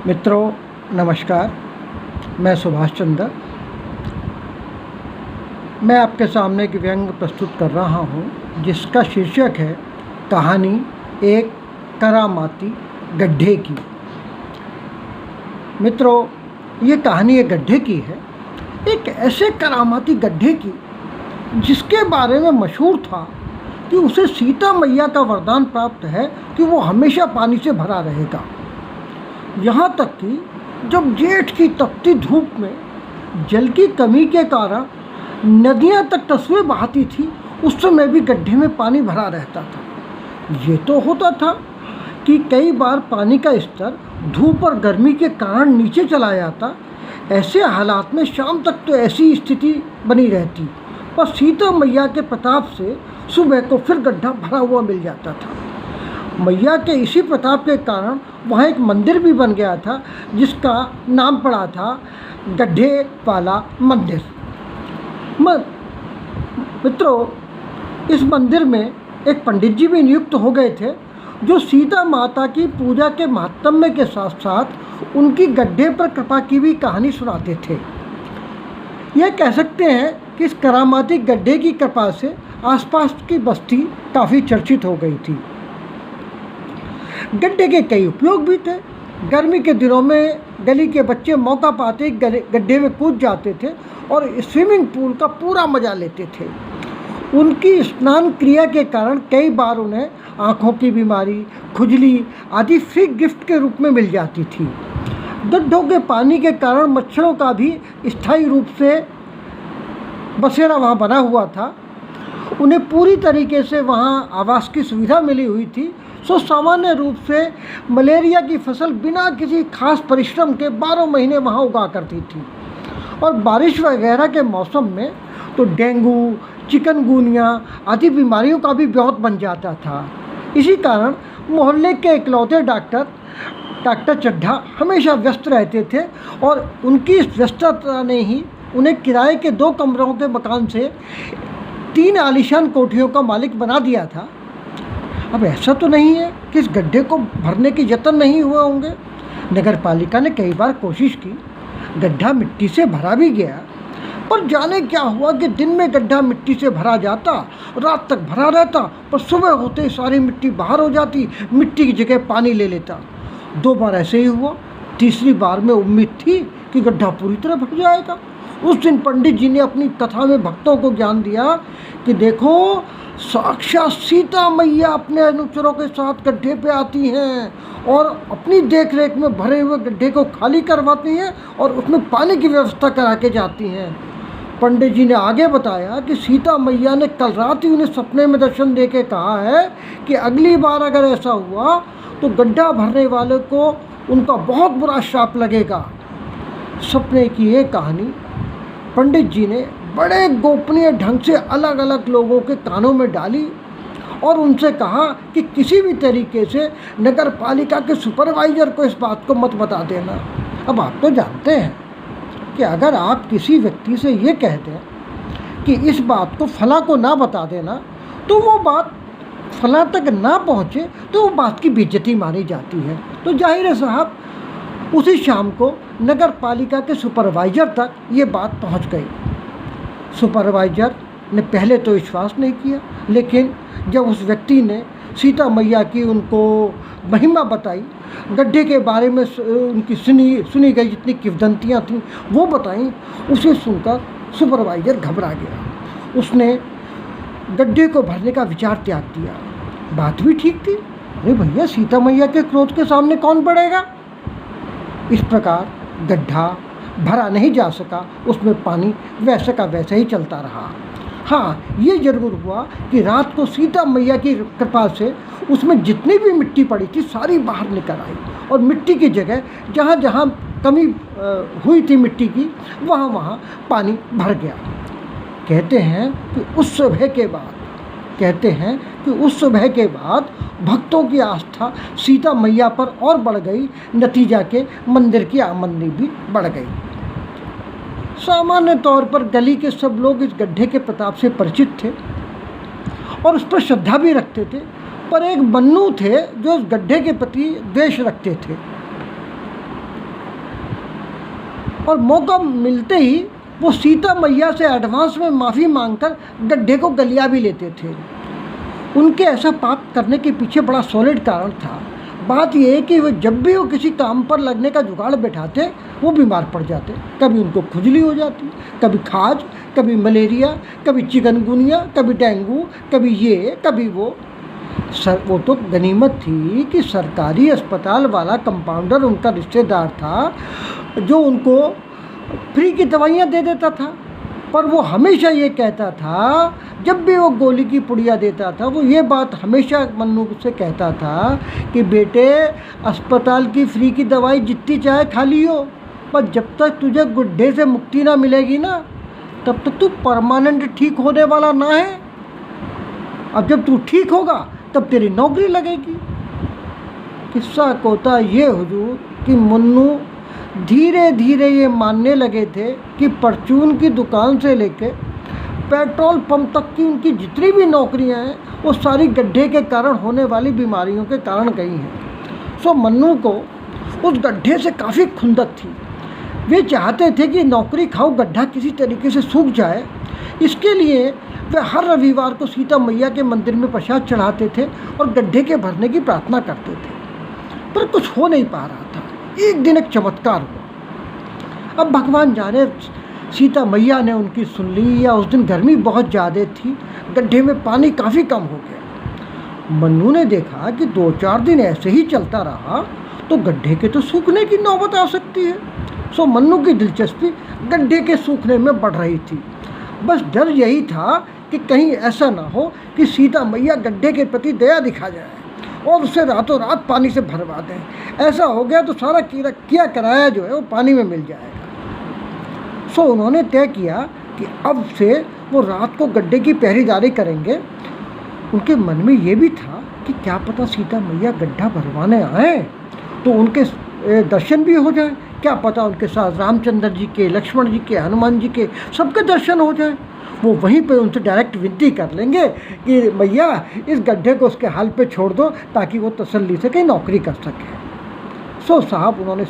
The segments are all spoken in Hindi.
मित्रों नमस्कार। मैं सुभाष चंद्र। मैं आपके सामने एक व्यंग प्रस्तुत कर रहा हूँ जिसका शीर्षक है कहानी एक करामाती गड्ढे की। मित्रों, ये कहानी एक गड्ढे की है, एक ऐसे करामाती गड्ढे की जिसके बारे में मशहूर था कि उसे सीता मैया का वरदान प्राप्त है कि वो हमेशा पानी से भरा रहेगा। यहाँ तक कि जब जेठ की तपती धूप में जल की कमी के कारण नदियाँ तक तसवें बहाती थी, उस समय भी गड्ढे में पानी भरा रहता था। ये तो होता था कि कई बार पानी का स्तर धूप और गर्मी के कारण नीचे चला जाता। ऐसे हालात में शाम तक तो ऐसी स्थिति बनी रहती, पर सीता मैया के प्रताप से सुबह को फिर गड्ढा भरा हुआ मिल जाता था। मैया के इसी प्रताप के कारण वहाँ एक मंदिर भी बन गया था जिसका नाम पड़ा था गड्ढे वाला मंदिर। मित्रों, इस मंदिर में एक पंडित जी भी नियुक्त हो गए थे जो सीता माता की पूजा के महात्म्य के साथ साथ उनकी गड्ढे पर कृपा की भी कहानी सुनाते थे। यह कह सकते हैं कि इस करामाती गड्ढे की कृपा से आसपास की बस्ती काफ़ी चर्चित हो गई थी। गड्ढे के कई उपयोग भी थे। गर्मी के दिनों में गली के बच्चे मौका पाते गड्ढे में कूद जाते थे और स्विमिंग पूल का पूरा मजा लेते थे। उनकी स्नान क्रिया के कारण कई बार उन्हें आँखों की बीमारी, खुजली आदि फ्री गिफ्ट के रूप में मिल जाती थी। गड्ढों के पानी के कारण मच्छरों का भी स्थायी रूप से बसेरा वहाँ बना हुआ था। उन्हें पूरी तरीके से वहाँ आवास की सुविधा मिली हुई थी, सो सामान्य रूप से मलेरिया की फसल बिना किसी खास परिश्रम के 12 महीने वहाँ उगा करती थी। और बारिश वगैरह के मौसम में तो डेंगू, चिकनगुनिया आदि बीमारियों का भी ब्यौत बन जाता था। इसी कारण मोहल्ले के इकलौते डॉक्टर चड्ढा हमेशा व्यस्त रहते थे और उनकी इस व्यस्तता ने ही उन्हें किराए के 2 कमरों के मकान से 3 आलीशान कोठियों का मालिक बना दिया था। अब ऐसा तो नहीं है कि इस गड्ढे को भरने के यत्न नहीं हुए होंगे। नगर पालिका ने कई बार कोशिश की, गड्ढा मिट्टी से भरा भी गया, पर जाने क्या हुआ कि दिन में गड्ढा मिट्टी से भरा जाता, रात तक भरा रहता, पर सुबह होते ही सारी मिट्टी बाहर हो जाती, मिट्टी की जगह पानी ले लेता। 2 बार ऐसे ही हुआ। तीसरी बार में उम्मीद थी कि गड्ढा पूरी तरह भर जाएगा। उस दिन पंडित जी ने अपनी कथा में भक्तों को ज्ञान दिया कि देखो, साक्षात सीता मैया अपने अनुचरों के साथ गड्ढे पे आती हैं और अपनी देख रेख में भरे हुए गड्ढे को खाली करवाती हैं और उसमें पानी की व्यवस्था करा के जाती हैं। पंडित जी ने आगे बताया कि सीता मैया ने कल रात ही उन्हें सपने में दर्शन दे के कहा है कि अगली बार अगर ऐसा हुआ तो गड्ढा भरने वाले को उनका बहुत बुरा श्राप लगेगा। सपने की ये कहानी पंडित जी ने बड़े गोपनीय ढंग से अलग अलग लोगों के कानों में डाली और उनसे कहा कि किसी भी तरीके से नगर पालिका के सुपरवाइज़र को इस बात को मत बता देना। अब आप तो जानते हैं कि अगर आप किसी व्यक्ति से ये कह दें कि इस बात को फलां को ना बता देना, तो वो बात फलां तक ना पहुँचे तो वो बात की बेइज्जती मानी जाती है। तो जाहिर है साहब, उसी शाम को नगर पालिका के सुपरवाइज़र तक ये बात पहुंच गई। सुपरवाइज़र ने पहले तो विश्वास नहीं किया, लेकिन जब उस व्यक्ति ने सीता मैया की उनको महिमा बताई, गड्ढे के बारे में उनकी सुनी गई जितनी किंवदंतियाँ थीं वो बताई, उसे सुनकर सुपरवाइज़र घबरा गया। उसने गड्ढे को भरने का विचार त्याग दिया। बात भी ठीक थी, अरे भैया, सीता मैया के क्रोध के सामने कौन पड़ेगा। इस प्रकार गड्ढा भरा नहीं जा सका, उसमें पानी वैसे का वैसे ही चलता रहा। हाँ, ये जरूर हुआ कि रात को सीता मैया की कृपा से उसमें जितनी भी मिट्टी पड़ी थी सारी बाहर निकल आई और मिट्टी की जगह जहाँ जहाँ कमी हुई थी मिट्टी की, वहाँ वहाँ पानी भर गया। कहते हैं कि उस सुबह के बाद भक्तों की आस्था सीता मैया पर और बढ़ गई। नतीजा के मंदिर की आमदनी भी बढ़ गई। सामान्य तौर पर गली के सब लोग इस गड्ढे के प्रताप से परिचित थे और उस पर श्रद्धा भी रखते थे, पर एक बन्नू थे जो उस गड्ढे के प्रति द्वेष रखते थे। और मौका मिलते ही वो सीता मैया से एडवांस में माफ़ी मांगकर गड्ढे को गलिया भी लेते थे। उनके ऐसा पाप करने के पीछे बड़ा सॉलिड कारण था। बात यह है कि वो जब भी वो किसी काम पर लगने का जुगाड़ बैठाते वो बीमार पड़ जाते। कभी उनको खुजली हो जाती, कभी खाज, कभी मलेरिया, कभी चिकनगुनिया, कभी डेंगू, कभी ये कभी वो। वो तो गनीमत थी कि सरकारी अस्पताल वाला कंपाउंडर उनका रिश्तेदार था जो उनको फ्री की दवाइयाँ दे देता था। पर वो हमेशा ये कहता था, जब भी वो गोली की पुड़िया देता था वो ये बात हमेशा मन्नू से कहता था कि बेटे, अस्पताल की फ्री की दवाई जितनी चाहे खा लियो, पर जब तक तुझे गुड्ढे से मुक्ति ना मिलेगी ना, तब तक तू परमानेंट ठीक होने वाला ना है। अब जब तू ठीक होगा तब तेरी नौकरी लगेगी। किस्सा कोता ये हुजूर कि मुन्नू धीरे धीरे ये मानने लगे थे कि परचून की दुकान से लेके पेट्रोल पंप तक की उनकी जितनी भी नौकरियां हैं वो सारी गड्ढे के कारण होने वाली बीमारियों के कारण गई हैं। सो मन्नू को उस गड्ढे से काफ़ी खुंदक थी। वे चाहते थे कि नौकरी खाओ गड्ढा किसी तरीके से सूख जाए। इसके लिए वे हर रविवार को सीता मैया के मंदिर में प्रसाद चढ़ाते थे और गड्ढे के भरने की प्रार्थना करते थे, पर कुछ हो नहीं पा रहा था। एक दिन एक चमत्कार हुआ। अब भगवान जाने सीता मैया ने उनकी सुन ली या उस दिन गर्मी बहुत ज़्यादा थी, गड्ढे में पानी काफ़ी कम हो गया। मन्नू ने देखा कि 2-4 दिन ऐसे ही चलता रहा तो गड्ढे के तो सूखने की नौबत आ सकती है। सो मन्नू की दिलचस्पी गड्ढे के सूखने में बढ़ रही थी। बस डर यही था कि कहीं ऐसा ना हो कि सीता मैया गड्ढे के प्रति दया दिखा जाए और उसे रातों रात पानी से भरवा दें। ऐसा हो गया तो सारा किया कराया जो है वो पानी में मिल जाएगा। सो उन्होंने तय किया कि अब से वो रात को गड्ढे की पहरेदारी करेंगे। उनके मन में ये भी था कि क्या पता सीता मैया गड्ढा भरवाने आए तो उनके दर्शन भी हो जाए, क्या पता उनके साथ रामचंद्र जी के, लक्ष्मण जी के, हनुमान जी के सबके दर्शन हो जाए। वो वहीं पे उनसे डायरेक्ट विनती कर लेंगे कि मैया इस गड्ढे को उसके हाल पे छोड़ दो ताकि वो तसल्ली से कहीं नौकरी कर सके। सो साहब उन्होंने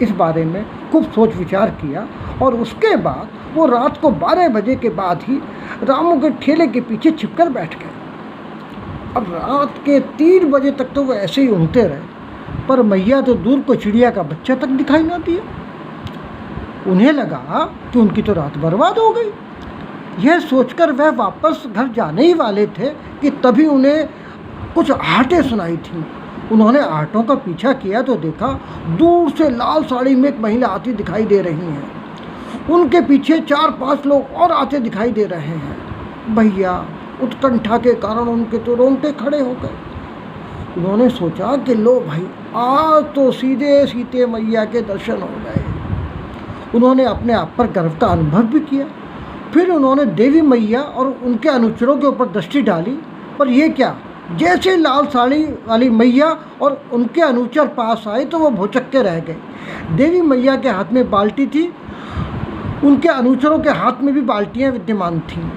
इस बारे में खूब सोच विचार किया और उसके बाद वो रात को 12 बजे के बाद ही रामू के ठेले के पीछे छिपकर बैठ गए। अब रात के 3 बजे तक तो वो ऐसे ही ऊँघते रहे, पर मैया तो दूर को चिड़िया का बच्चा तक दिखाई ना दिया। उन्हें लगा कि उनकी तो रात बर्बाद हो गई। यह सोचकर वह वापस घर जाने ही वाले थे कि तभी उन्हें कुछ आहटें सुनाई थीं। उन्होंने आहटों का पीछा किया तो देखा दूर से लाल साड़ी में एक महिला आती दिखाई दे रही हैं। उनके पीछे 4-5 लोग और आते दिखाई दे रहे हैं। भैया उत्कंठा के कारण उनके तो रोंगटे खड़े हो गए। उन्होंने सोचा कि लो भाई, आज तो सीधे सीते मैया के दर्शन हो गए। उन्होंने अपने आप पर गर्व का अनुभव भी किया। फिर उन्होंने देवी मैया और उनके अनुचरों के ऊपर दृष्टि डाली, पर यह क्या, जैसे लाल साड़ी वाली मैया और उनके अनुचर पास आए तो वो भौचक्के रह गए। देवी मैया के हाथ में बाल्टी थी, उनके अनुचरों के हाथ में भी बाल्टियां विद्यमान थीं।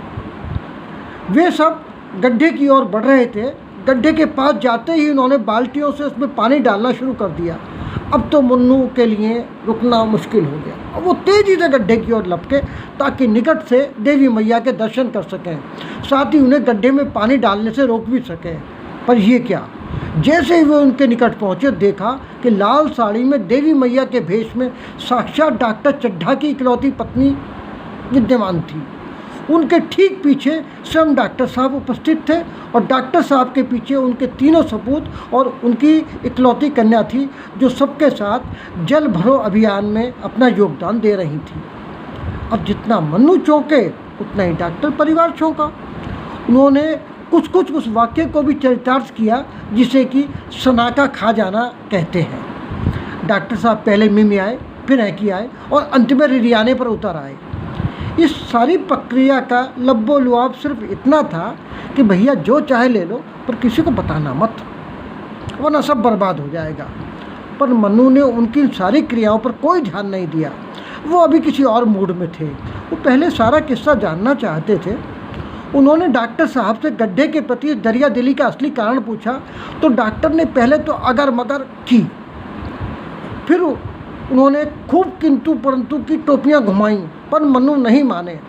वे सब गड्ढे की ओर बढ़ रहे थे। गड्ढे के पास जाते ही उन्होंने बाल्टियों से उसमें पानी डालना शुरू कर दिया। अब तो मुन्नू के लिए रुकना मुश्किल हो गया। अब वो तेज़ी से गड्ढे की ओर लपके ताकि निकट से देवी मैया के दर्शन कर सकें, साथ ही उन्हें गड्ढे में पानी डालने से रोक भी सकें। पर ये क्या, जैसे ही वे उनके निकट पहुँचे देखा कि लाल साड़ी में देवी मैया के भेष में साक्षात डॉक्टर चड्ढा की इकलौती पत्नी विद्यमान थी। उनके ठीक पीछे स्वयं डॉक्टर साहब उपस्थित थे और डॉक्टर साहब के पीछे उनके 3 सपूत और उनकी इकलौती कन्या थी जो सबके साथ जल भरो अभियान में अपना योगदान दे रही थी। अब जितना मन्नू चौंके उतना ही डॉक्टर परिवार चौंका। उन्होंने कुछ उस वाक्य को भी चरितार्थ किया जिसे कि सनाका खा जाना कहते हैं। डॉक्टर साहब पहले मिमी आए, फिर ऐकी आए और अंत में रिरियाने पर उतर आए। इस सारी प्रक्रिया का लब्बो लुआब सिर्फ इतना था कि भैया जो चाहे ले लो पर किसी को बताना मत, वरना सब बर्बाद हो जाएगा। पर मन्नू ने उनकी सारी क्रियाओं पर कोई ध्यान नहीं दिया। वो अभी किसी और मूड में थे। वो पहले सारा किस्सा जानना चाहते थे। उन्होंने डॉक्टर साहब से गड्ढे के प्रति दरिया दिली का असली कारण पूछा तो डॉक्टर ने पहले तो अगर मगर की, फिर उन्होंने खूब किंतु परंतु की टोपियाँ घुमाई, पर मन्नू नहीं माने।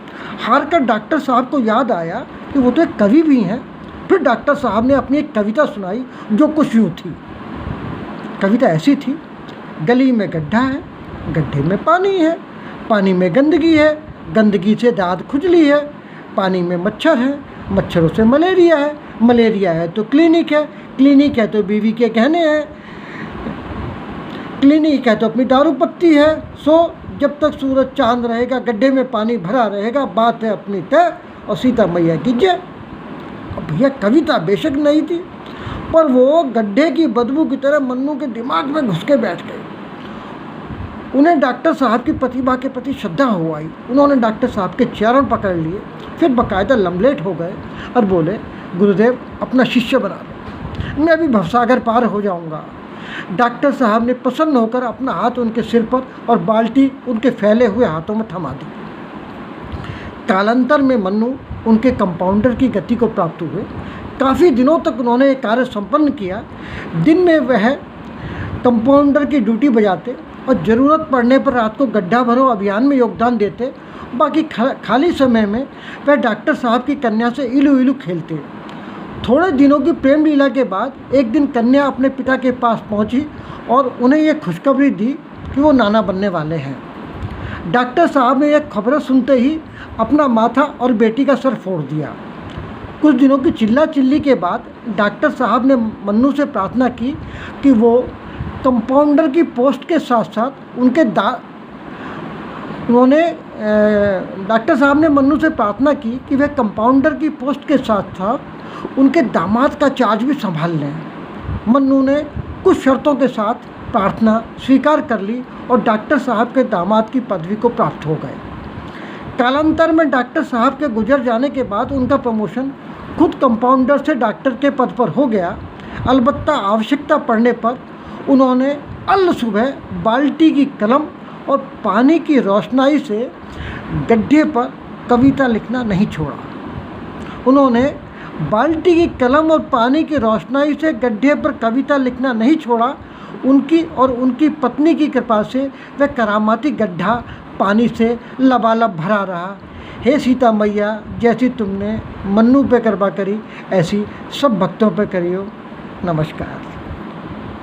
हार कर डॉक्टर साहब को याद आया कि वो तो एक कवि भी हैं। फिर डॉक्टर साहब ने अपनी एक कविता सुनाई जो कुछ यूँ थी। कविता ऐसी थी, गली में गड्ढा है, गड्ढे में पानी है, पानी में गंदगी है, गंदगी से दांत खुजली है, पानी में मच्छर है, मच्छरों से मलेरिया है, मलेरिया है तो क्लिनिक है, क्लिनिक है तो बीवी के गहने हैं, क्लिनिक है तो अपनी दारू पत्ती है। सो जब तक सूरज चांद रहेगा, गड्ढे में पानी भरा रहेगा, बात है अपनी तय और सीता मैया की जय। अब भैया कविता बेशक नहीं थी, पर वो गड्ढे की बदबू की तरह मन्नू के दिमाग में घुस के बैठ गई। उन्हें डॉक्टर साहब की प्रतिभा के प्रति श्रद्धा हो आई। उन्होंने डॉक्टर साहब के चरण पकड़ लिए, फिर बाकायदा लम्बलेट हो गए और बोले, गुरुदेव अपना शिष्य बना लो, मैं अभी भवसागर पार हो जाऊंगा। डॉक्टर साहब ने प्रसन्न होकर अपना हाथ उनके सिर पर और बाल्टी उनके फैले हुए हाथों में थमा दी। कालांतर में मन्नू उनके कंपाउंडर की गति को प्राप्त हुए। काफ़ी दिनों तक उन्होंने ये कार्य संपन्न किया। दिन में वह कंपाउंडर की ड्यूटी बजाते और ज़रूरत पड़ने पर रात को गड्ढा भरो अभियान में योगदान देते। बाकी खाली समय में वह डॉक्टर साहब की कन्या से इलू इलू खेलते। थोड़े दिनों की प्रेम लीला के बाद एक दिन कन्या अपने पिता के पास पहुंची और उन्हें यह खुशखबरी दी कि वो नाना बनने वाले हैं। डॉक्टर साहब ने यह खबरें सुनते ही अपना माथा और बेटी का सर फोड़ दिया। कुछ दिनों की चिल्ला चिल्ली के बाद डॉक्टर साहब ने मन्नू से प्रार्थना की कि वो कंपाउंडर की पोस्ट के साथ साथ डॉक्टर साहब ने मन्नू से प्रार्थना की कि वह कंपाउंडर की पोस्ट के साथ साथ उनके दामाद का चार्ज भी संभाल लें। मन्नू ने कुछ शर्तों के साथ प्रार्थना स्वीकार कर ली और डॉक्टर साहब के दामाद की पदवी को प्राप्त हो गए। कालांतर में डॉक्टर साहब के गुजर जाने के बाद उनका प्रमोशन खुद कंपाउंडर से डॉक्टर के पद पर हो गया। अलबत्ता आवश्यकता पड़ने पर उन्होंने अल सुबह बाल्टी की कलम और पानी की रोशनाई से गड्ढे पर कविता लिखना नहीं छोड़ा। उन्होंने बाल्टी की कलम और पानी की रोशनाई से गड्ढे पर कविता लिखना नहीं छोड़ा। उनकी और उनकी पत्नी की कृपा से वह करामाती गड्ढा पानी से लबालब भरा रहा। हे सीता मैया, जैसी तुमने मन्नू पे कृपा करी ऐसी सब भक्तों पे करियो। नमस्कार।